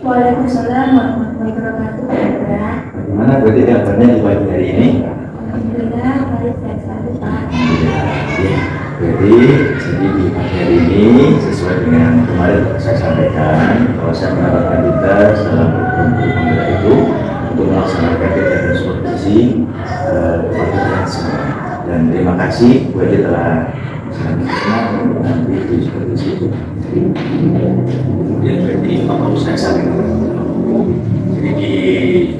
Waalaikumsalam warahmatullahi wabarakatuh. Bagaimana berarti kabarnya di pagi hari ini? Alhamdulillah, baik sehat selalu Pak. Jadi di pagi hari ini sesuai dengan kemarin saya sampaikan bahwa saya mendapatkan tugas dalam program Pemuda itu untuk melaksanakan kegiatan supervisi kepada kalian semua. Dan terima kasih Bu Edi telah untuk nanti di supervisi itu. Kemudian berarti apa saya sampaikan. Jadi di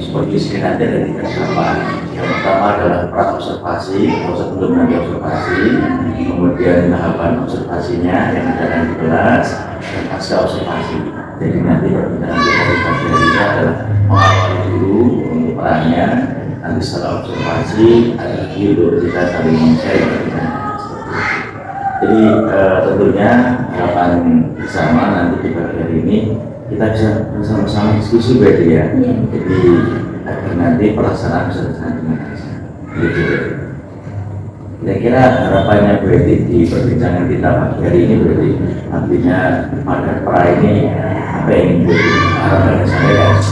supervisi nanti ada 3 tahapan. Yang pertama adalah pra-observasi, sebelum nanti observasi, kemudian tahapan observasinya yang ada di kelas, dan pasca observasi. Jadi nanti permintaan dari pagi hari ini adalah mengawali dulu untuk perannya, nanti setelah observasi ada lagi untuk kita saling men-share. Jadi tentunya harapan bersama nanti di pagi hari ini kita bisa bersama-sama diskusi berarti ya. Jadi agar nanti pelaksanaan bisa berjalan dengan baik. Kira-kira harapannya Bu Edi di perbincangan kita pagi hari ini berarti artinya pada pra ini apa yang ingin Bu Edi harapannya sampaikan?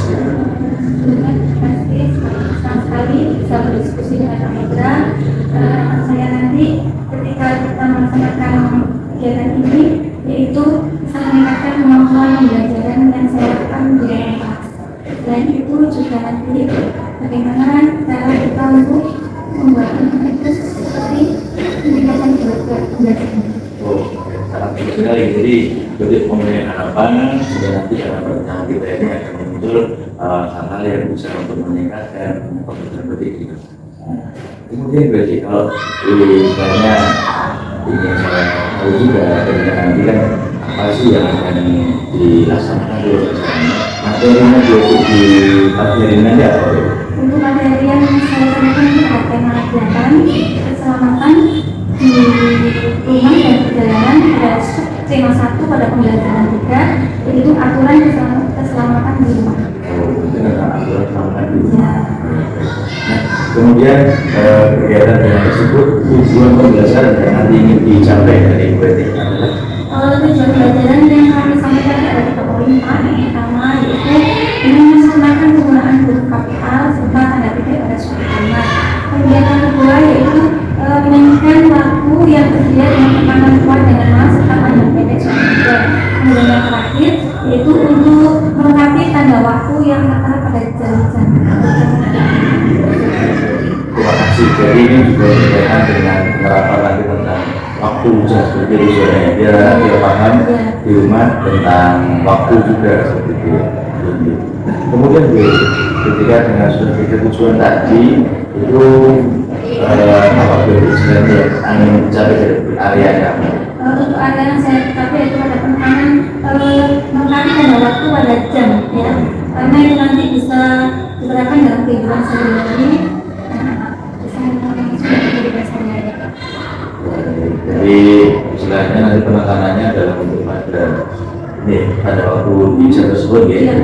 Terima kasih senang sekali bisa berdiskusi dengan Pak Hendra. Saya nanti ketika kita melaksanakan kegiatan ini yaitu bisa meningkatkan kemampuan pembelajaran yang saya lakukan di dalam kelas. Selain itu juga nanti bagaimana cara kita untuk membuat itu seperti pendidikan belajar. Oh, sangat bagus sekali. Jadi berarti mempunyai harapan sehingga nanti dalam perbincangan kita ini akan muncul hal-hal yang bisa untuk meningkatkan pembelajaran pendidik. Kemudian berarti kalau misalnya ingin saya tahu juga dari nanti kan apa sih yang akan dilaksanakan dulu materinya di pagi hari ini nanti apa? Untuk materi yang saya sampaikan itu ada tema kegiatan keselamatan di rumah dan perjalanan, ada tema 1 pada pembelajaran 3 yaitu aturan keselamatan di rumah. Itu tentang aturan keselamatan di rumah. Nah, kemudian kegiatan dengan tersebut tujuan pembelajaran yang nanti ingin dicapai dari UPT adalah tujuan pembelajaran yang kami sampaikan ada 3 poin Pak. Yang pertama yaitu menyempurnakan penggunaan huruf kapital serta tanda titik pada suatu kalimat. Kemudian yang kedua yaitu menyanyikan lagu yang tersedia dengan tekanan kuat dan lemah serta panjang pendek suatu kalimat. Kemudian yang terakhir yaitu untuk melengkapi tanda waktu yang tertera pada jam-jam. terima kasih. Jadi ini juga berkaitan dengan penerapan nanti tentang waktu seperti itu ya. Dia paham di rumah tentang waktu juga seperti itu. Kemudian ketika dengan sudah pikir tujuan tadi itu apa istilahnya angin mencapai dari areanya. Untuk area yang saya capai itu ada penekanan melengkapi tanda waktu pada jam ya, karena itu nanti bisa diterapkan dalam kehidupan sehari-hari. Jadi istilahnya nanti penekanannya adalah untuk pada waktu bisa tersebut ya.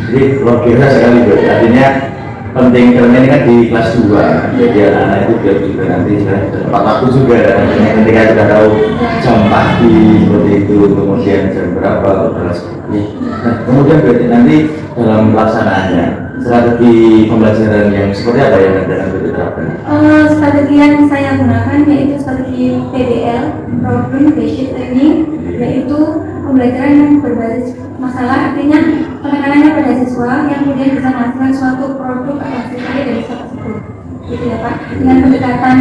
Jadi luar biasa sekali berarti artinya penting karena ini kan di kelas 2 jadi anak-anak itu biar juga nanti tepat waktu juga artinya ketika kita tahu jam pagi seperti itu kemudian jam berapa nah kemudian berarti nanti dalam pelaksanaannya strategi pembelajaran yang seperti apa yang akan diterapkan? Strategi yang saya gunakan yaitu strategi PBL, Problem Based Learning, yaitu pembelajaran yang berbasis masalah, artinya penekanannya pada siswa yang kemudian bisa menghasilkan suatu produk atau hasil karya dari siswa tersebut, gitu ya Pak. Dengan pendekatan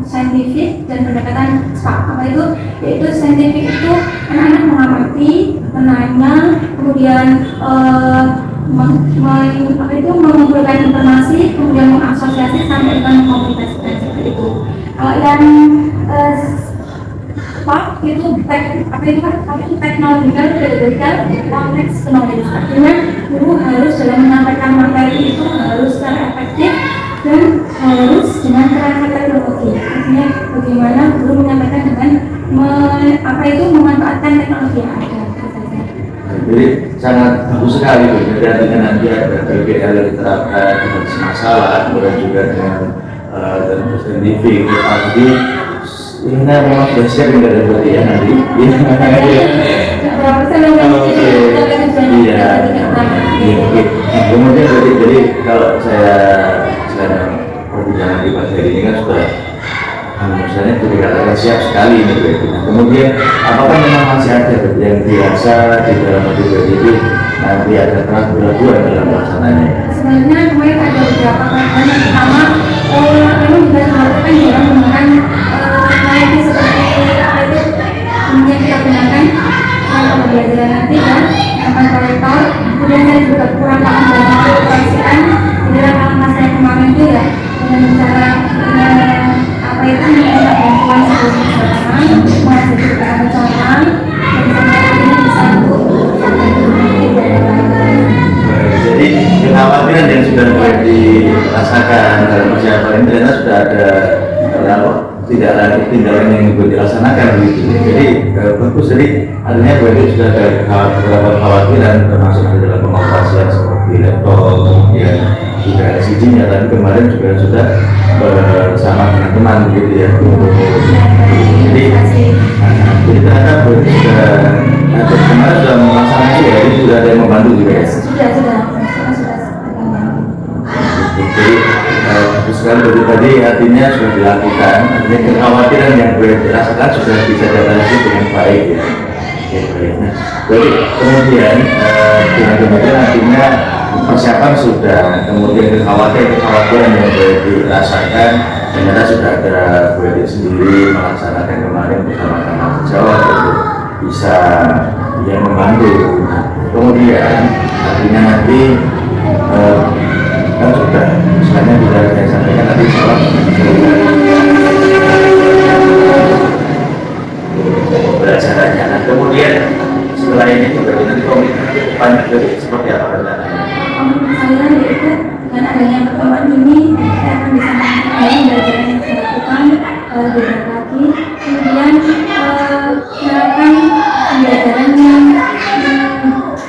saintifik dan pendekatan SPAK. Apa itu? Yaitu saintifik itu anak-anak mengamati, menanya, kemudian mengumpulkan informasi, kemudian mengasosiasi sampai dengan mengkomunikasikan seperti itu. Kalau yang itu teknologikal, pedagogical, konteks knowledge. Artinya guru harus dalam menyampaikan materi itu harus secara efektif dan harus dengan kerangka teknologi. Artinya bagaimana guru menyampaikan dengan memanfaatkan teknologi yang ada. Jadi sangat bagus sekali Bu. Jadi artinya nanti ada PBL yang diterapkan dengan masalah, kemudian juga dengan saintifik. Jadi ini memang sudah siap enggak ada berarti ya nanti. Oke. Kemudian jadi kalau saya perbincangan di pagi hari ini kan sudah misalnya dikatakan siap sekali ini berarti. Nah, kemudian apakah memang masih ada yang dirasa di dalam motivasi itu nanti ada keraguan dalam pelaksananya? Sebenarnya kemarin ada beberapa keraguan. Yang pertama, memang juga melakukan dalam menggunakan layaknya seperti apa itu yang kita gunakan dalam pembelajaran nanti ya, akan kolektor. Kemudian saya juga kurang paham dalam mengoperasikan di dalam alat saya kemarin itu ya, dengan cara apa itu mendapat bantuan sebelum perjalanan, mengajar juga rencana, dan sampai akhirnya bisa untuk Jadi kekhawatiran yang sudah mulai dirasakan dalam persiapan ini ternyata sudah ada tidak lagi tindakan yang juga dilaksanakan begitu. Jadi bagus, jadi artinya bahwa itu sudah ada beberapa kekhawatiran termasuk dalam pengoperasian seperti laptop, kemudian juga LCD-nya, tapi kemarin juga sudah bersama teman-teman gitu ya. Jadi ternyata sudah kemarin sudah melaksanakan ya, ini sudah ada yang membantu juga ya. sudah. Jadi sekali dari tadi artinya sudah dilakukan, artinya kekhawatiran yang boleh dirasakan sudah bisa diatasi dengan baik ya. Oke, baik. Nah, jadi kemudian dengan demikian artinya persiapan sudah, kemudian kekhawatiran yang boleh dirasakan ternyata sudah ada boleh sendiri melaksanakan kemarin bersama teman sejawat untuk bisa yang membantu. Nah, kemudian artinya nanti kan sudah misalnya sudah saya sampaikan tadi soal pembelajarannya. Nah, kemudian setelah ini juga nanti komitmen depannya seperti apa rencananya? Saya yaitu dengan adanya pertemuan ini saya akan bisa mengetahui pembelajaran yang saya lakukan lebih baik lagi.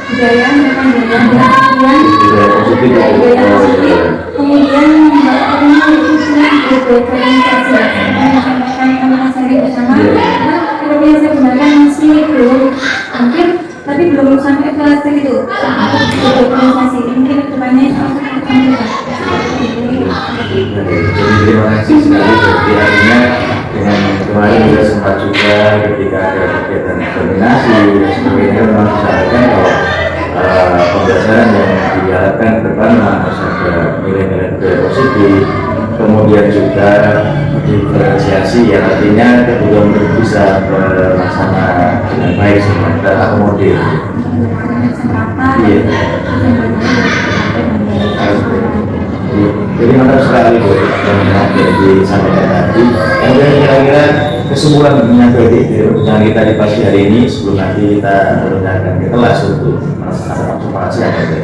Kemudian melakukan pembelajaran yang budaya, kemudian kemudian kemudian saya gunakan masih belum hampir tapi belum sampai ke itu organisasi mungkin kedepannya terima kasih sekali. Jadi artinya dengan kemarin juga sempat juga ketika ada kegiatan koordinasi dan sebagainya memang disarankan bahwa pembelajaran yang diharapkan ke depan harus ada nilai-nilai budaya positif, kemudian juga diferensiasi yang artinya kebutuhan bisa terlaksana dengan baik semua dan akomodir. Iya. Jadi mantap sekali Bu yang disampaikan tadi. Kemudian kira-kira kesimpulan mengenai yang kita di pagi hari ini sebelum nanti kita mendengarkan ke kelas untuk melaksanakan observasi yang ada.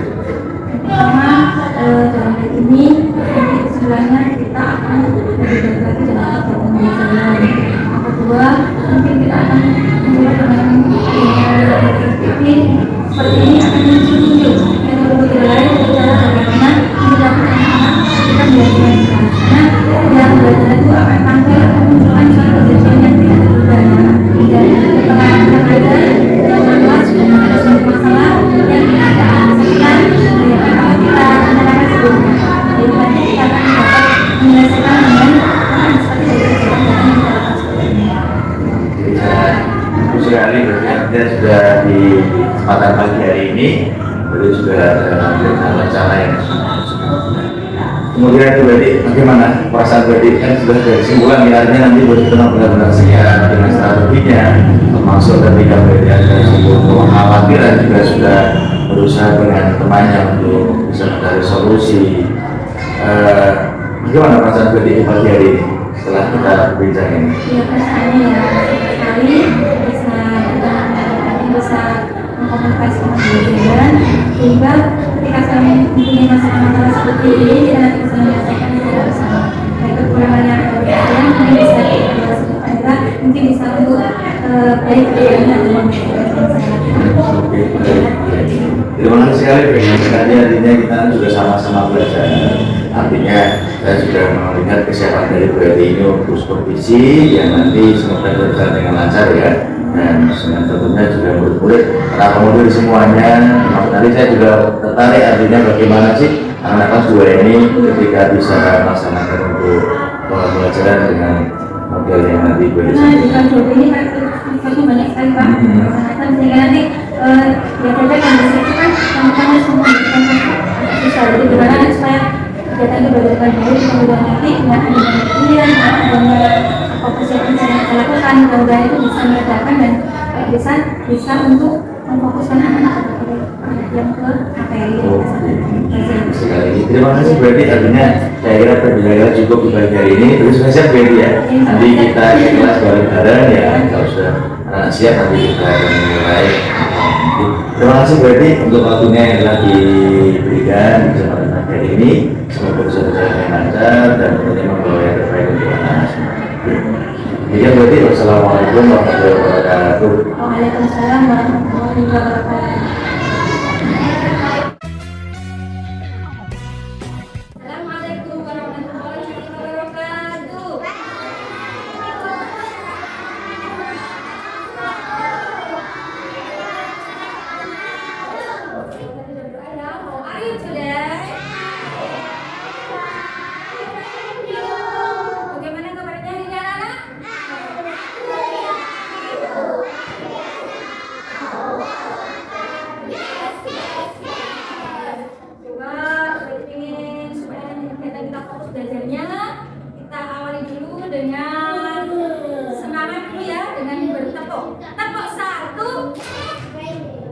Pertama, dalam hal ini nanti kesimpulannya kita akan lebih baik lagi dalam pembelajaran. Yang kedua, mungkin kita akan mulai dengan aktivitas seperti ini akan muncul metode lain cara bagaimana mendapatkan anak kita belajar karena dalam belajar itu akan tampil akan munculkan suatu kejadian yang tidak terduga dan pengalaman belajar dalam kelas dan ada suatu masalah yang kita akan selesaikan kalau kita menerapkan sebelumnya. Jadi nanti kita akan dapat menyelesaikan dengan seperti itu yang kita lakukan sebelumnya. Bagus sekali berarti Anda sudah di kesempatan pagi hari ini berarti sudah ada rencana yang kemudian itu berarti bagaimana perasaan berarti kan sudah ada kesimpulan ya, artinya nanti benar-benar siap dengan strateginya termasuk ketika berarti ada sebuah kekhawatiran juga sudah berusaha dengan temannya untuk bisa mencari solusi. Bagaimana perasaan berarti di pagi hari ini setelah kita berbincang ini? Ya perasaannya ya sekali bisa mengkomunikasi pembelajaran sehingga ketika saya mempunyai masalah-masalah seperti ini kita nanti bisa menyelesaikan secara bersama. Dan kekurangannya yang mungkin bisa dievaluasi juga mungkin bisa untuk baik kedepannya dalam terima kasih sekali tadi artinya kita juga sama-sama belajar, artinya saya sudah melihat kesiapan dari berarti ini untuk supervisi yang nanti semoga berjalan dengan lancar ya, dan tentunya juga murid-murid terakomodir semuanya nanti saya juga tertarik artinya bagaimana sih anak kelas 2 ini ketika bisa melaksanakan untuk pembelajaran dengan model yang nanti boleh Nah, di kelas 2 ini kan manfaatnya banyak sekali Pak. Melaksanakan sehingga nanti ya kita kan di situ kan teman-teman harus membutuhkan susah. Jadi gimana supaya kegiatan itu berdasarkan baik, kemudian nanti dengan adanya pilihan, adanya fokus yang saya lakukan, mudah-mudahan itu bisa meredakan dan bisa untuk memfokuskan anak-anak yang ke materi. Sekali. Terima kasih berarti artinya saya kira pembelajaran cukup di pagi hari ini. Terus saja berarti ya. Nanti kita ke kelas bareng-bareng ya. Kalau sudah anak siap nanti kita akan mulai. Terima kasih berarti untuk waktunya yang telah diberikan kesempatan pagi hari ini. Semoga bisa berjalan dengan lancar dan tentunya membawa yang terbaik untuk anak. Jadi berarti wassalamualaikum warahmatullahi wabarakatuh. Waalaikumsalam warahmatullahi wabarakatuh. Assalamualaikum warahmatullahi wabarakatuh. How are you today? Bagaimana kabarnya hari ini anak-anak? Coba ingin supaya kita fokus belajarnya, kita awali dulu dengan semangat dulu ya, dengan bertepuk. Tepuk 1.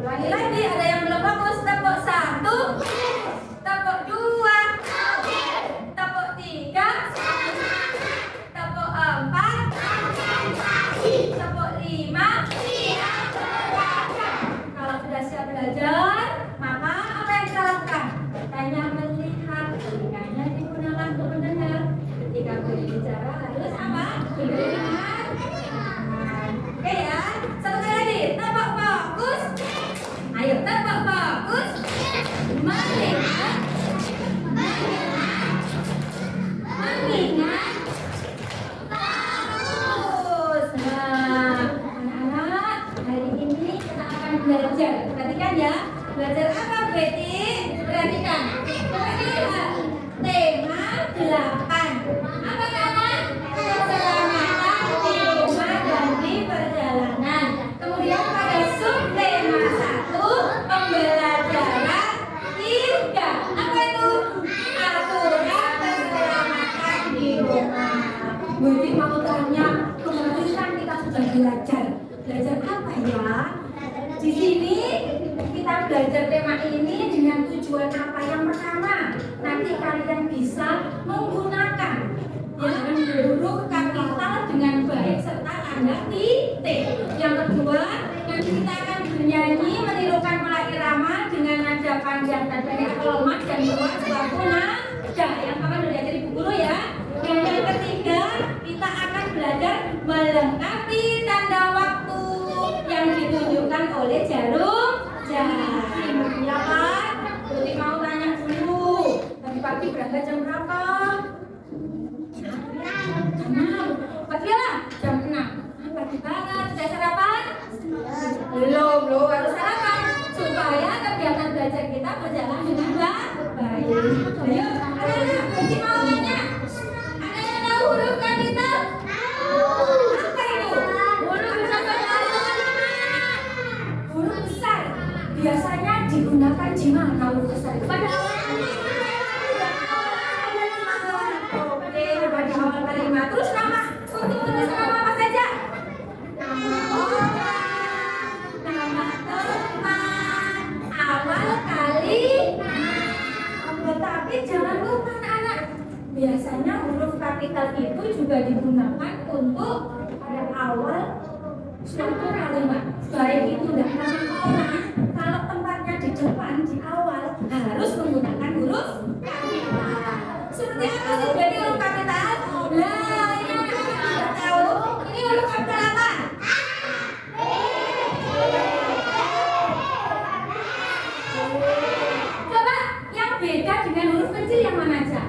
Ulangi lagi, ada yang belum fokus. Tepuk 1. Tepuk 2. Tepuk 3. Tepuk 4. Tepuk 5. Kalau sudah siap belajar, maka apa yang kita lakukan? Hanya melihat, telinganya digunakan untuk mendengar. Ketika berbicara harus apa? Mendengar. Oke ya, satu kali lagi. Tepuk fokus. Ayo tepuk fokus. Mengingat. Mengingat. Bagus. Nah, anak-anak, hari ini kita akan belajar. Perhatikan ya. Belajar apa, Betty? Perhatikan. Coba dilihat. Tema 8. Apa nama? Keselamatan di rumah dan di perjalanan. Kemudian pada subtema 1, pembelajaran 3. Apa itu? Aturan keselamatan di rumah. Betty mau tanya, kemarin kan kita sudah belajar. Belajar apa ya? Di sini kita belajar tema ini dengan tujuan apa? Yang pertama, nanti kalian bisa menggunakan huruf kapital dengan baik serta tanda titik. Yang kedua, nanti kita akan bernyanyi menirukan pola irama dengan nada panjang dan pendek atau lemah dan luas suatu nada. Yang akan belajar ibu guru ya. Yang ketiga, kita akan belajar melengkapi tanda waktu yang ditunjukkan oleh jarum jari. Ya kan? Jadi mau tanya dulu, tadi pagi berangkat jam berapa? Jam 6. Pagi lah, jam 6. Pagi banget, sudah sarapan? Belum, harus sarapan supaya kegiatan belajar kita berjalan dengan baik. Ayo, anak-anak, Betty mau tanya. Ada yang tahu huruf kapital? Apa itu? Huruf besar. Huruf besar biasanya digunakan di mana huruf besar? Pada awal kalimat. Terus nama untuk menulis nama apa saja? Nama orang, nama tempat, awal kali. Tetapi jangan lupa anak-anak, biasanya huruf kapital itu juga digunakan untuk pada awal suatu kalimat. Baik itu nama orang, kalau tempatnya di depan di awal harus menggunakan huruf kapital. Seperti apa sih jadi huruf kapital? Nah, ini anak-anak sudah tahu. Ini huruf kapital apa? Coba yang beda dengan huruf kecil yang mana aja?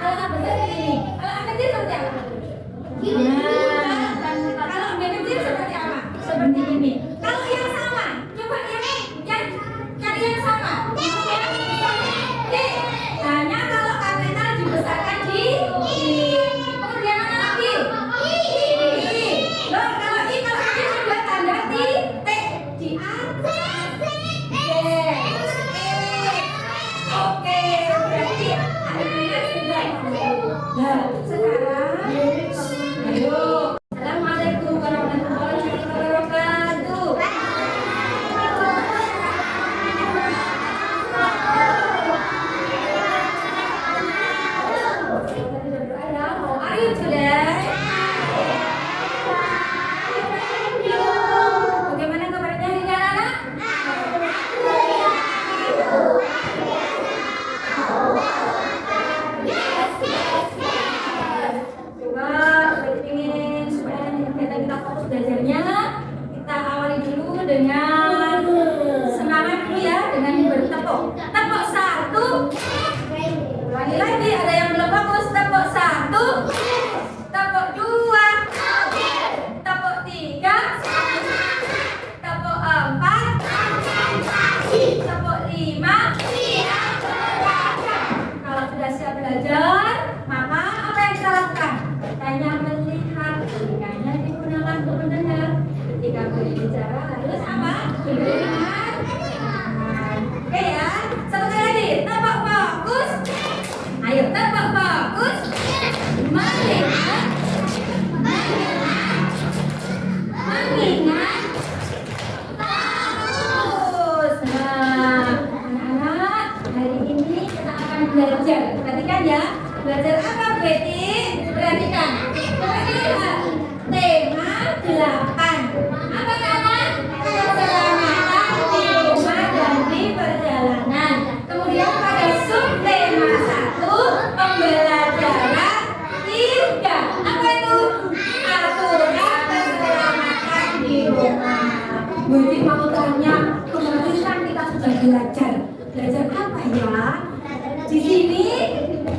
Kalau yang besar ini, kalau yang kecil seperti apa? Nah, kalau yang kecil seperti apa? Seperti ini. Kalau yang sama, coba yang tepuk. Tepuk satu. Ulangi lagi, ada yang belum bagus. Tepuk satu. Tepuk dua. Tepuk tiga. Tepuk empat. Tepuk lima. Kalau sudah siap belajar, maka apa yang kita lakukan? Hanya melihat, telinganya digunakan untuk mendengar. Ketika berbicara harus apa? Mendengar. Oke ya, satu kali lagi. Tepuk fokus. Ayo tepuk fokus. Melihat. Mengingat. Fokus. Nah, anak-anak, hari ini kita akan belajar. Perhatikan ya. Belajar apa, Betty? Perhatikan. Coba lihat. Tema 8. Apa nama? Keselamatan di rumah dan di perjalanan. Kemudian pada subtema 1, pembelajaran 3. Apa itu? Aturan keselamatan di rumah. Berarti mau tanya, kemarin kan kita sudah belajar. Belajar apa ya? Di sini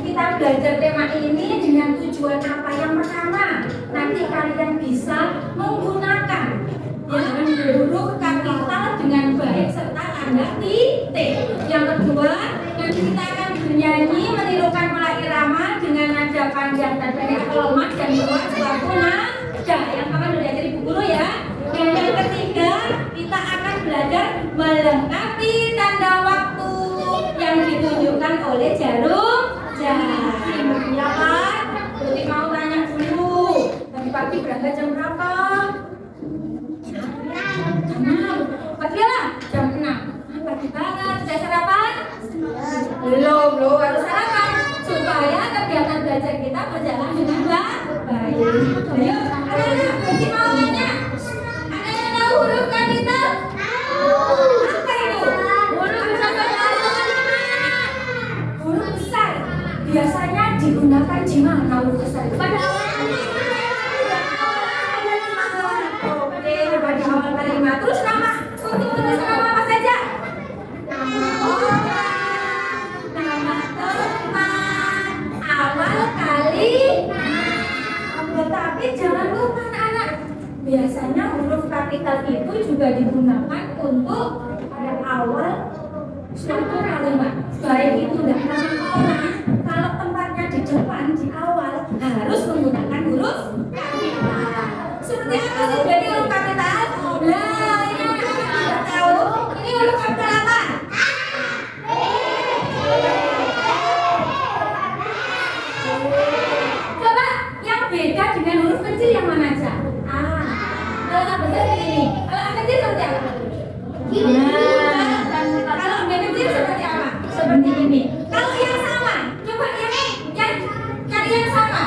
kita belajar tema ini dengan tujuan apa? Yang pertama, nanti kalian bisa menggunakan huruf kapital dengan baik serta tanda titik. Yang kedua, nanti kita akan bernyanyi menirukan pola irama dengan nada panjang dan pendek atau lemah dan luas suatu nada yang akan diajari Bu Guru ya. Dan yang ketiga, kita akan belajar melengkapi tanda waktu yang ditunjukkan oleh jarum jam. Ya kan? Jadi mau tanya dulu, tadi pagi berangkat jam berapa? Jam 6. Pagi lah, jam 6. Pagi banget, sudah sarapan? Belum harus sarapan supaya kegiatan belajar kita berjalan dengan baik. Ayo, anak-anak, Betty mau tanya. Ada yang tahu huruf kapital? Apa itu? Huruf besar. Huruf besar biasanya digunakan di mana huruf besar? Pada awal kalimat. Terus nama untuk menulis nama apa saja? Nama orang, nama teman, awal kalimat. Tetapi jangan lupa anak-anak, biasanya huruf kapital itu juga digunakan untuk pada awal suatu kalimat. Baik itu nama orang, kalau tempatnya di depan di awal harus menggunakan huruf kapital. Seperti apa sih jadi huruf kapital? Nah, ini anak-anak tidak tahu. Ini huruf kapital apa? Coba yang beda dengan huruf kecil yang mana aja? Kalau yang besar ini. Kalau yang kecil seperti apa? Nah, kalau yang kecil seperti apa? Seperti ini. Kalau yang sama, coba yang cari yang sama.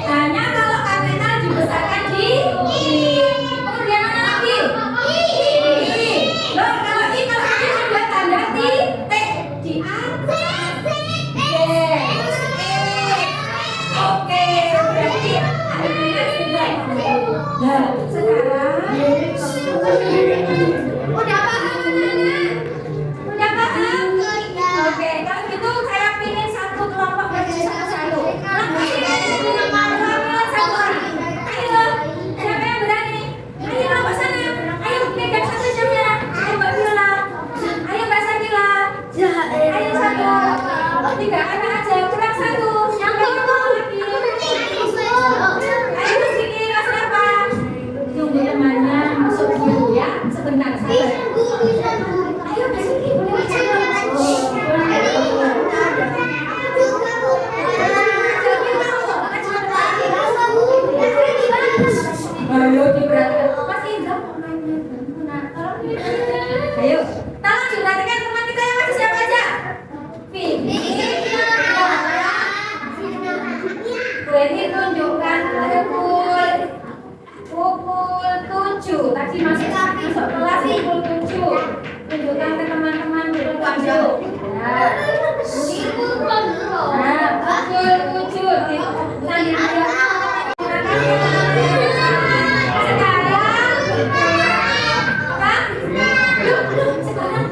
Hanya kalau kapital dibesarkan di kemudian mana lagi? Loh, kalau ini ada tanda titik di atas. Oke, berarti artinya sudah. Nah, sekarang udah paham anak-anak? Udah paham? Oke, kalau gitu saya pilih satu kelompok berdiri satu-satu. Satu orang. Ayo, siapa yang berani? Ayo kelompok sana. Ayo pegang satu jamnya. Ayo Mbak Viola. Ayo Mbak Sakila. Ayo satu. Tiga anak aja, kurang satu. Yang kelompok lagi. Ayo Mas Kiki, Mas Rafa. Tunggu temannya masuk dulu ya. Sebentar saja. Ayo Mas Kiki, boleh bicara? Ayo diperhatikan. Mas Indra ayo, tolong diperhatikan teman kita yang masih siapa aja? Vivi, Wendy tunjukkan pukul 7. Tadi masuk kelas pukul 7. Tunjukkan ke teman-teman pukul 7. Nah, pukul 7. Sekarang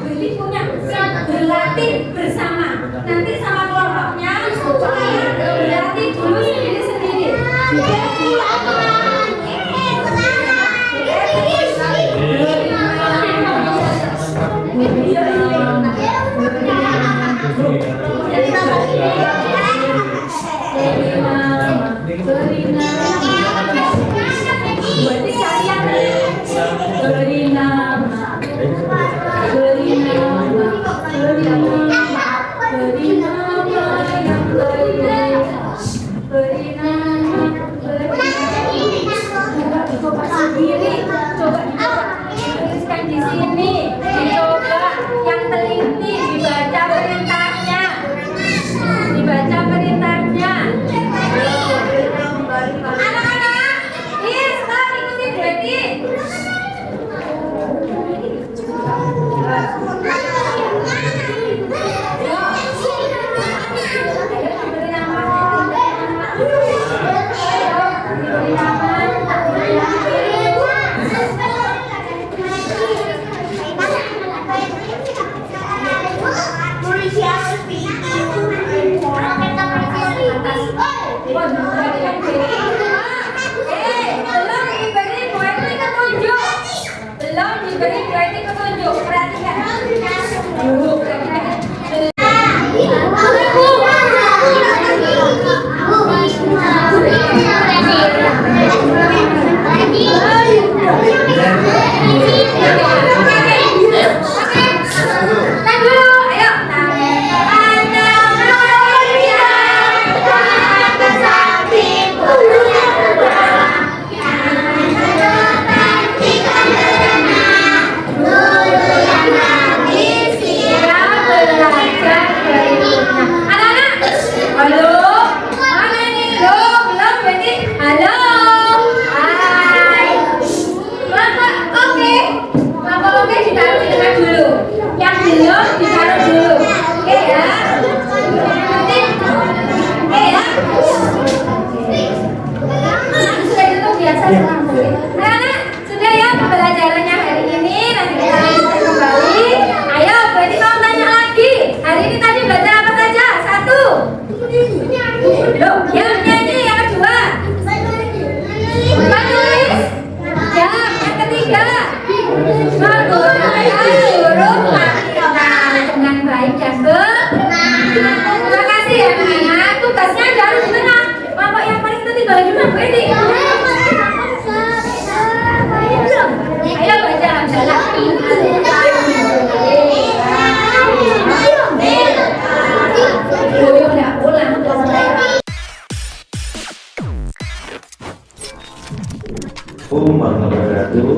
petunjuk, perhatikan.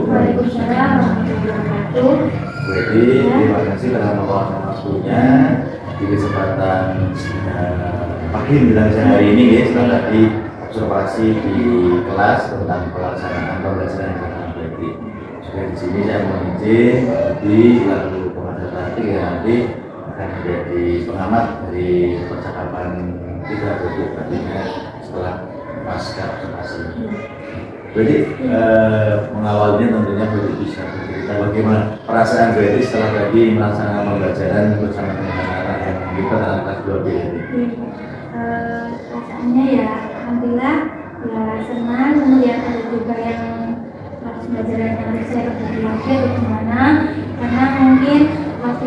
Waalaikumsalam warahmatullahi wabarakatuh. Jadi terima kasih telah meluangkan waktunya di kesempatan pagi menjelang siang hari ini ya, setelah tadi observasi di kelas tentang pelaksanaan pembelajaran yang sangat baik. Juga di sini saya mohon izin di lalu pengajar nanti yang nanti akan menjadi pengamat dari percakapan kita berikutnya setelah pasca observasi. Jadi mengawalnya tentunya Berarti bisa bercerita bagaimana perasaan Berarti setelah tadi melaksanakan pembelajaran bersama dengan anak-anak yang kita dalam kelas 2B ini. Perasaannya ya alhamdulillah ya senang, kemudian ada juga yang harus belajar yang harus saya kembali lagi atau gimana, karena mungkin waktu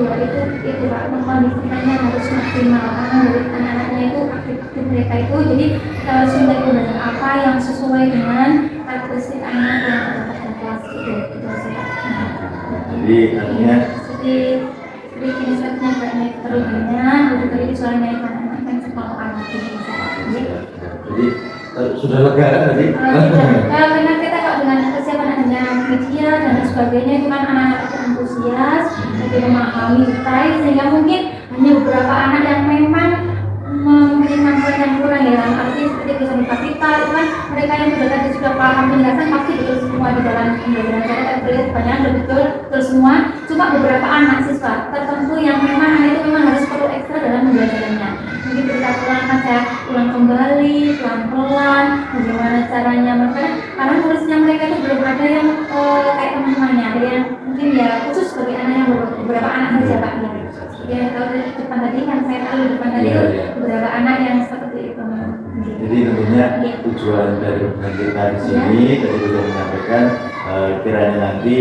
itu Pak mengkondisikannya harus maksimal karena dari anak-anaknya itu aktif mereka itu, jadi kita harus mencari pembelajaran apa yang sesuai dengan karakteristik anak yang ada pada kelas itu saya. Jadi artinya seperti kinesisnya banyak terlebihnya, untuk tadi visualnya itu anak-anak yang sekolah anak ini. Jadi sudah lega kan tadi? Karena kita kalau dengan kesiapan adanya media dan sebagainya itu kan anak-anak itu antusias, lebih memahami detail, sehingga mungkin hanya beberapa anak yang memang memiliki kemampuan yang kurang ya, artinya seperti bisa kapital itu kan mereka yang sudah paham penjelasan pasti betul semua di dalam pembelajaran saya kan terlihat banyak betul semua, cuma beberapa anak siswa tertentu yang memang anak itu memang harus perlu ekstra dalam pembelajarannya. Mungkin kita ulangkan, saya ulang kembali pelan-pelan bagaimana caranya mereka, karena tulisnya mereka itu belum ada yang kayak teman-temannya, ada yang mungkin ya khusus bagi anak yang beberapa anak saja Pak ya. Kalau di depan tadi kan saya tahu di depan tadi beberapa anak yang seperti itu. Jadi tentunya tujuan dari pembelajaran kita di sini tadi sudah menyampaikan kiranya nanti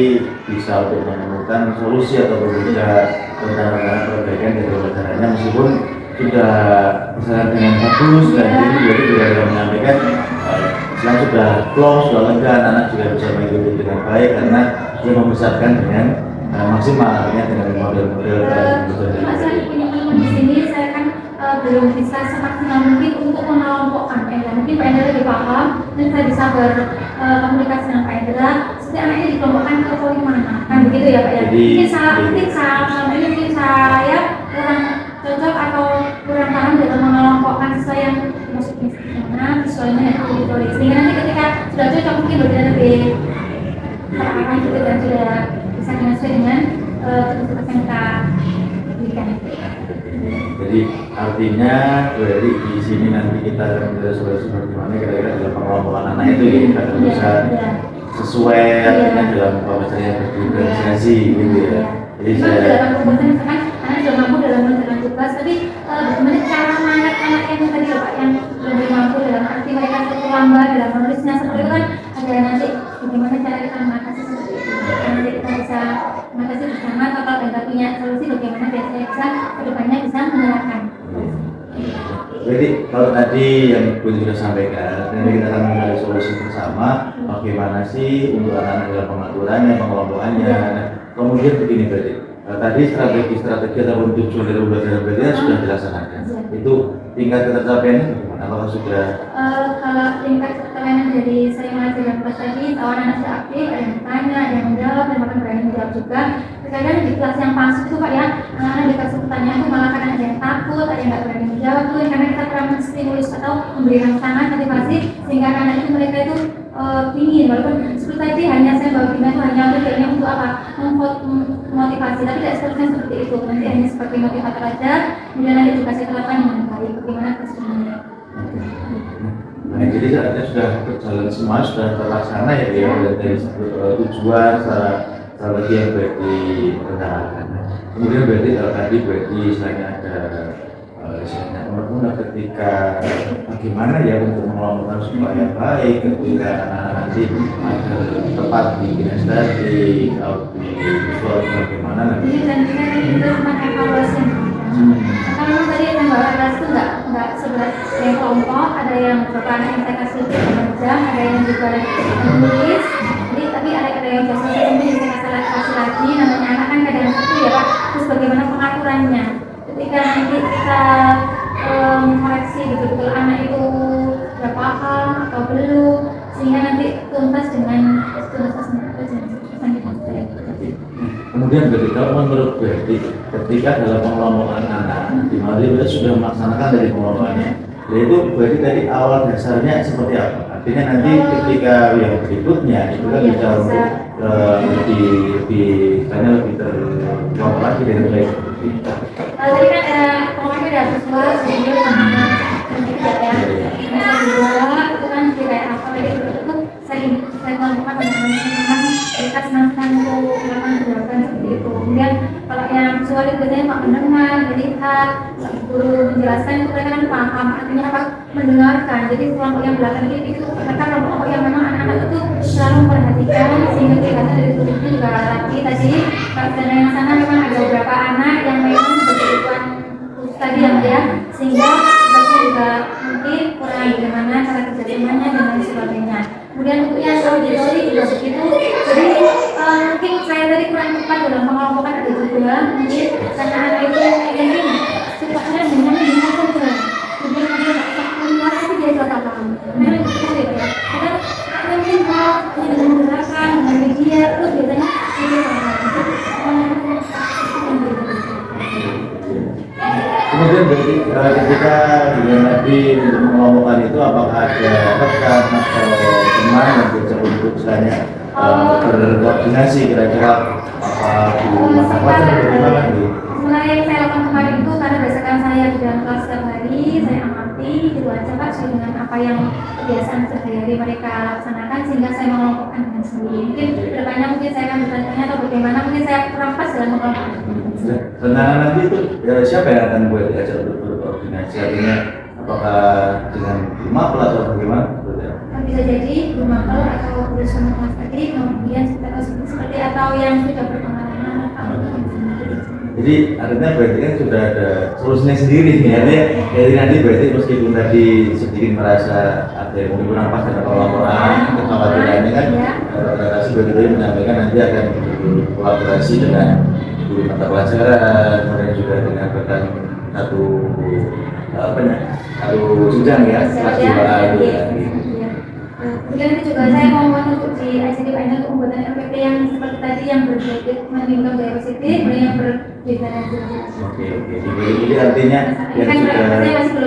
bisa untuk menemukan solusi atau berbeda tentang perbaikan dari pembelajarannya, meskipun sudah berjalan dengan bagus dan ini jadi juga sudah menyampaikan selain sudah plong, sudah lega, anak-anak juga bisa mengikuti dengan baik karena sudah membesarkan dengan maksimal, artinya dengan model-model saya punya teman di sini, saya kan belum bisa semaksimal mungkin untuk mengelompokkan Pak Endra. Mungkin Pak Endra lebih paham dan saya bisa berkomunikasi dengan Pak Endra. Seperti anaknya dikelompokkan ke poin mana, kan begitu ya Pak ya. Mungkin saya kurang cocok atau kurang paham dalam mengelompokkan sesuai yang maksudnya mana, visualnya yang auditoris. Sehingga nanti ketika sudah cocok mungkin berbeda lebih terarah gitu dan sudah bisa sesuai dengan tugas yang kita berikan. Jadi artinya dari di sini nanti kita akan menjadi solusi bagaimana kira-kira dalam pengelompokan anak itu ya kita bisa sesuai artinya dalam pembelajaran yang berdiferensiasi gitu ya. Jadi saya dalam pembuatan misalkan anak sudah mampu dalam mengerjakan tugas, tapi bagaimana cara mengangkat anak yang tadi Pak yang lebih mampu dalam arti mereka terlambat dalam menulisnya seperti itu kan ada nanti bagaimana cara kita mengatasi seperti itu. Nanti kita bisa mengatasi punya solusi bagaimana biar saya bisa kedepannya bisa menerapkan. Jadi kalau tadi yang Ibu sudah sampaikan, nanti kita akan mencari solusi bersama bagaimana sih untuk anak-anak dalam pengaturannya, pengelompokannya. Nah, kemudian begini berarti, tadi strategi ataupun tujuan dari pembelajaran berarti kan sudah dilaksanakan. Itu tingkat ketercapaiannya bagaimana? Apakah sudah? Kalau tingkat ketercapaian dari saya mengajarkan kelas tadi, anak sudah aktif, ada yang bertanya, ada yang menjawab, dan bahkan berani menjawab juga. Kadang di kelas yang pasif itu Pak ya, anak-anak dikasih pertanyaan itu malah kadang ada yang takut, ada yang nggak berani menjawab tuh, karena kita kurang menstimulus atau memberi rangsangan motivasi sehingga anak itu mereka itu ingin, walaupun seperti tadi hanya saya bawa itu hanya tujuannya untuk apa, memotivasi, tapi tidak seterusnya seperti itu, nanti hanya seperti motivator aja, kemudian nanti juga saya terapkan dengan baik bagaimana kesemuanya. Nah, jadi saatnya sudah berjalan semua, sudah terlaksana ya dia dari tujuan strategi yang baik direncanakan. Kemudian berarti kalau tadi berarti istilahnya ada istilahnya teman-teman ketika bagaimana ya untuk mengelompokkan supaya baik ketika anak-anak nanti ada tepat di kinestetik atau di visual bagaimana nanti. Jadi dan kita itu mengevaluasi. Karena tadi yang bawa kelas itu nggak seberat yang kelompok, ada yang beberapa anak yang saya kasih kerja, ada yang juga menulis. Jadi tapi ada yang biasa kemudian saya kasih lagi, namanya anak kan kadang itu ya Pak. Terus bagaimana pengaturannya? Ketika nanti kita koreksi betul-betul anak itu sudah paham atau belum, sehingga nanti tuntas dengan Kemudian ketika menurut berarti ketika dalam pengelompokan anak di mana kita sudah melaksanakan dari pengelompokannya, yaitu berarti dari awal dasarnya seperti apa? Artinya nanti ketika yang berikutnya itu kan bisa untuk lebih terjawab lagi dengan baik. Tadi kan pengalaman ada visual, video, sama tidak ya. Yang kedua itu kan kayak apa lagi itu saya melakukan teman-teman mereka senang-senang untuk melakukan gerakan seperti itu. Kemudian kalau yang visual itu biasanya pak mendengar, melihat, guru menjelaskan itu mereka kan paham artinya apa mendengarkan. Jadi kelompok yang belakang itu mereka kelompok yang memang anak-anak itu selalu memperhatikan sehingga kelihatan dari tubuhnya juga rapi. Tadi kalau yang sana memang ada beberapa anak yang memang berkebutuhan tadi ya, sehingga tugasnya juga mungkin kurang bagaimana cara kerjasamanya dan lain sebagainya. Kemudian untuk yang auditori juga begitu. Jadi mungkin saya tadi kurang tepat dalam pengelompokan ada juga mungkin karena anak itu mungkin sukanya dengan saja. Kemudian dia nggak bisa keluar tapi dia sudah paham. Memang begitu ya. Kadang mungkin kalau dengan gerakan dengan media itu biasanya dia paham. Kemudian berarti ketika dengan tadi untuk mengelompokkan itu apakah ada rekan atau teman yang bisa untuk misalnya berkoordinasi kira-kira apa di masa kelas atau bagaimana gitu? Sebenarnya yang saya lakukan kemarin itu karena berdasarkan saya di dalam kelas setiap hari saya amati gitu aja Pak sesuai dengan apa yang kebiasaan sehari-hari mereka laksanakan sehingga saya mengelompokkan dengan sendiri. Mungkin kedepannya mungkin saya akan bertanya atau bagaimana mungkin saya kurang pas dalam mengelompokkan. Tenang nanti itu ya, siapa yang akan buat diajak untuk berkoordinasi artinya apakah dengan mapel atau bagaimana? Bisa jadi guru mapel atau guru sama kelas tadi kemudian seperti atau yang sudah berpengalaman atau jadi artinya berarti kan sudah ada solusinya sendiri nih artinya jadi nanti berarti meskipun tadi sedikit merasa ada yang mungkin kurang pas dengan laporan kekhawatirannya kan rekomendasi begitu menyampaikan nanti akan kolaborasi dengan guru mata pelajaran kemudian juga dengan rekan satu jenjang ya kelas 2 gitu ya. Kemudian itu juga saya mau untuk di ICT Final untuk pembuatan LPP yang seperti tadi yang berbeda menunjukkan gaya positif, yang berbeda Oke. Jadi artinya yang kan sudah saya masih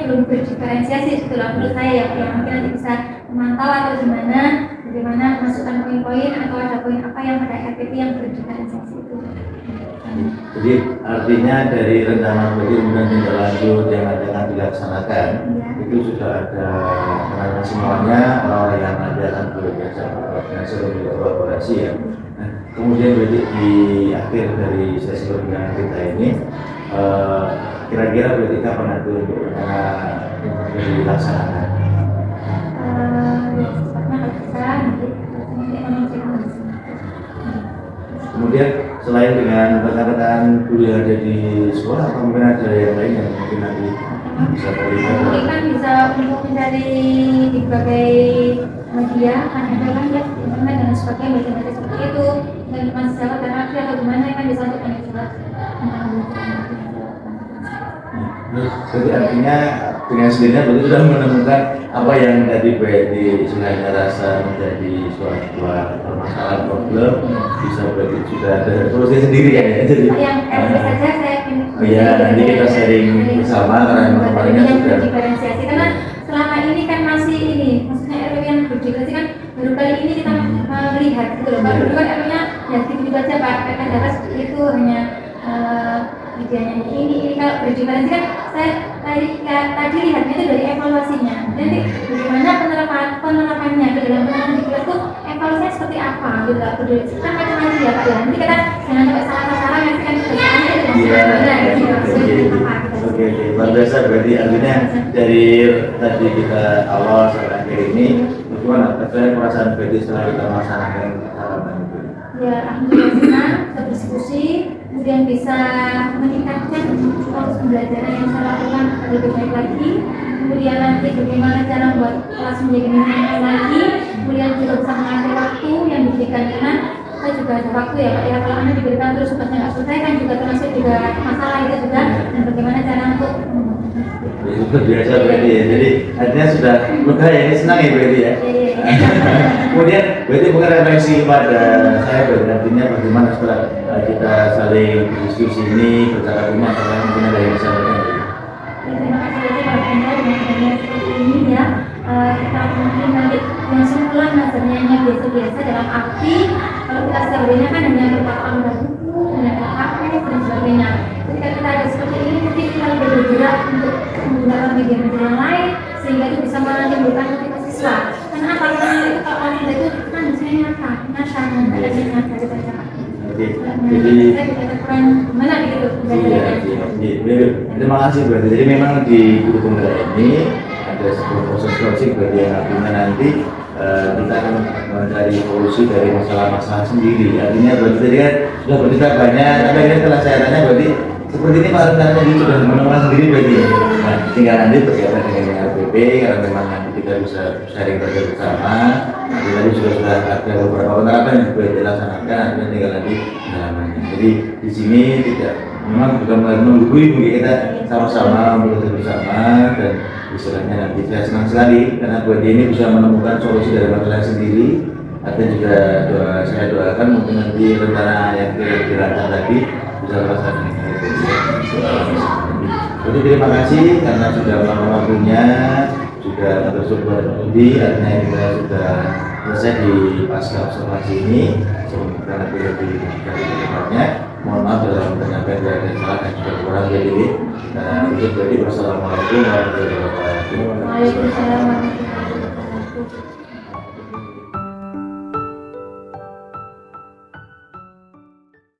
belum berdiferensiasi setelah menurut saya ya, yang mungkin nanti bisa memantau atau bagaimana masukkan poin-poin atau ada poin apa yang pada LPP yang berdiferensiasi itu. jadi artinya dari rencana kemudian tindak lanjut yang akan dilaksanakan itu sudah ada semuanya orang yang nanti akan bekerja dengan kolaborasi ya. Nah, kemudian berarti di akhir dari sesi perbincangan kita ini kira-kira berarti kapan nanti untuk rencana dilaksanakan? Cepatnya kalau bisa nanti Kemudian selain dengan rekan-rekan guru yang ada di sekolah, atau mungkin ada yang lain yang mungkin nanti bisa terlibat? Mungkin kan bisa untuk mencari di berbagai media, kan ada kan ya internet dan sebagainya, baca-baca seperti itu, dan masih salah terapi atau gimana kan bisa untuk menjelaskan. Jadi artinya dengan sendirinya berarti sudah menemukan apa yang tadi berarti istilahnya rasa menjadi suatu permasalahan problem, bisa berarti sudah ada solusi sendiri kan ya. Jadi Yang saja saya ingin. oh ya, nanti kita sharing bersama karena memang kemarinnya yang sudah berdiferensiasi, karena selama ini kan masih ini, maksudnya RW yang berdiferensiasi kan baru kali ini kita melihat gitu loh. Pak dulu kan RW-nya ya gitu aja Pak, kan data seperti itu hanya videonya ini kalau berdiferensi kan saya tadi lihatnya itu dari evaluasinya. Jadi bagaimana penerapannya ke dalam penerapan di kelas itu evaluasinya seperti apa gitu loh. Kan macam-macam ya Pak ya. Nanti kita jangan sampai salah sasaran nanti kan kerjaannya itu Oke, luar biasa. Berarti artinya dari tadi kita awal sampai akhir ini, bagaimana perasaan berarti setelah kita melaksanakan harapan itu? Ya, alhamdulillah senang, bisa berdiskusi, kemudian bisa meningkatkan proses pembelajaran yang saya lakukan lebih baik lagi. Kemudian nanti bagaimana cara membuat kelas menjadi lebih baik lagi. Kemudian juga bisa mengatur waktu yang diberikan, karena kita juga ada waktu ya Pak ya. Kalau Anda diberikan terus tugasnya nggak selesai kan juga termasuk juga masalah itu juga. Dan bagaimana cara untuk Itu biasa berarti ya. Jadi artinya sudah lega ya, ini senang ya berarti ya. Kemudian berarti bukan refleksi kepada saya berarti artinya bagaimana setelah kita saling berdiskusi ini bercakap ini apakah mungkin ada yang bisa bertanya? terima kasih Pak Anda dengan adanya seperti ini ya. Kita mungkin nanti yang semula nazarnya biasa-biasa dalam arti kalau kita sebelumnya kan hanya beberapa buku, hanya HP dan sebagainya. Ketika kita ada seperti ini, mungkin kita lebih bergerak untuk menggunakan media-media yang lain sehingga itu bisa menimbulkan motivasi siswa. Karena apa? Karena itu kalau orang tua itu kan biasanya nyata, ada nyata kita cakap. Jadi kurang gimana gitu iya. Terima kasih berarti. Jadi memang di guru pemula ini ada sebuah proses coaching berarti yang artinya nanti kita akan mencari solusi dari masalah-masalah sendiri. Artinya berarti tadi kan sudah bercerita banyak, tapi akhirnya setelah saya tanya berarti seperti ini Pak rencananya ini sudah menemukan sendiri berarti. Nah, tinggal nanti berkaitan dengan RPP karena memang nanti kita bisa sharing bersama. Nanti tadi sudah ada beberapa penerapan yang sudah dilaksanakan, artinya tinggal nanti pendalamannya. Jadi di sini tidak memang bukan menggurui, mungkin kita sama-sama bekerja bersama dan istilahnya nanti saya senang sekali karena buat ini bisa menemukan solusi dari masalah sendiri. Artinya juga saya doakan mungkin nanti rencana yang dirancang tadi bisa terlaksana. Jadi terima kasih karena sudah meluangkan waktunya, sudah bersyukur di artinya kita sudah selesai di pasca observasi ini. Semoga nanti lebih depannya. Mohon maaf dalam penyampaian dari salah dan juga kurang jadi. Untuk jadi wassalamualaikum warahmatullahi wabarakatuh. Waalaikumsalam warahmatullahi wabarakatuh.